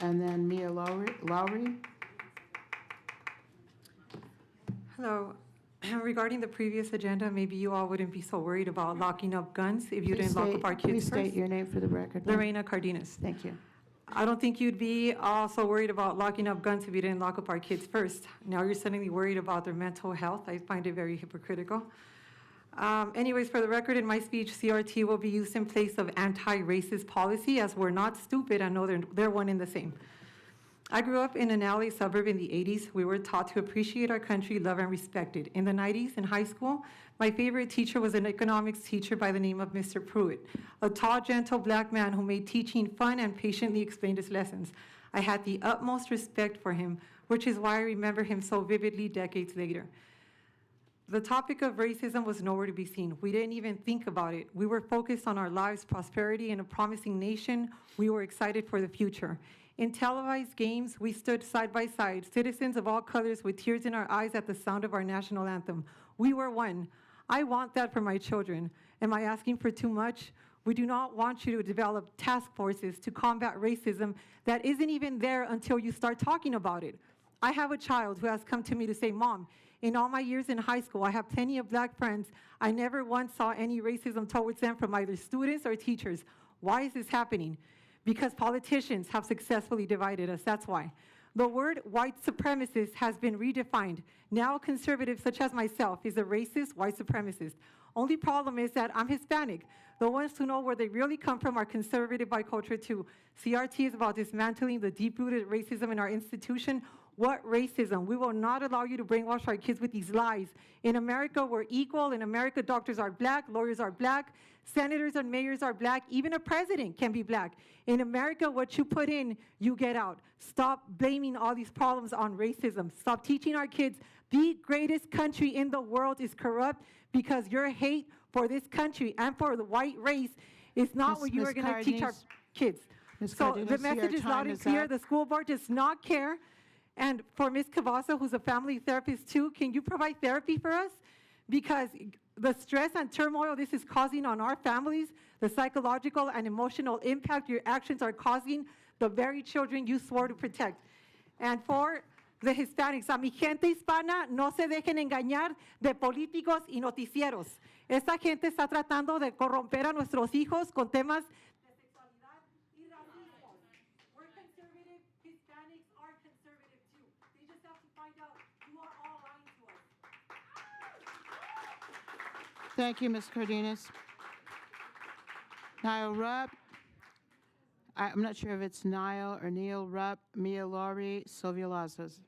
and then Mia Lowry. Hello. Regarding the previous agenda, maybe you all wouldn't be so worried about locking up guns if you didn't lock up our kids Please state first. your name for the record. ma'am. Lorena Cardenas. Thank you. I don't think you'd be also worried about locking up guns if you didn't lock up our kids first. Now you're suddenly worried about their mental health. I find it very hypocritical. Anyways, for the record, in my speech, CRT will be used in place of anti-racist policy, as we're not stupid and know they're one and the same. I grew up in an LA suburb in the 80s. We were taught to appreciate our country, love, and respect it. In the 90s, in high school, my favorite teacher was an economics teacher by the name of Mr. Pruitt, a tall, gentle black man who made teaching fun and patiently explained his lessons. I had the utmost respect for him, which is why I remember him so vividly decades later. The topic of racism was nowhere to be seen. We didn't even think about it. We were focused on our lives, prosperity, and a promising nation. We were excited for the future. In televised games, we stood side by side, citizens of all colors with tears in our eyes at the sound of our national anthem. We were one. I want that for my children. Am I asking for too much? We do not want you to develop task forces to combat racism that isn't even there until you start talking about it. I have a child who has come to me to say, Mom, in all my years in high school, I have plenty of black friends. I never once saw any racism towards them from either students or teachers. Why is this happening? Because politicians have successfully divided us, that's why. The word white supremacist has been redefined. Now conservatives such as myself is a racist white supremacist. Only problem is that I'm Hispanic. The ones who know where they really come from are conservative by culture too. CRT is about dismantling the deep-rooted racism in our institution. What racism? We will not allow you to brainwash our kids with these lies. In America, we're equal. In America, doctors are black, lawyers are black, senators and mayors are black, even a president can be black. In America, what you put in, you get out. Stop blaming all these problems on racism. Stop teaching our kids the greatest country in the world is corrupt because your hate for this country and for the white race is not what you are going to teach our kids. So the message is loud and clear. The school board does not care. And for Ms. Cavazza, who's a family therapist too, can you provide therapy for us? Because the stress and turmoil this is causing on our families, the psychological and emotional impact your actions are causing the very children you swore to protect. And for the Hispanics, a mi gente hispana, no se dejen engañar de políticos y noticieros. Esta gente está tratando de corromper a nuestros hijos con temas de sexualidad y racismo. We're conservative, Hispanics are conservative too. They just have to find out you are all lying to us. Thank you, Ms. Cardenas. Niall Rupp. I'm not sure if it's Niall or Neil Rupp, Mia Lowry, Sylvia Lazarus.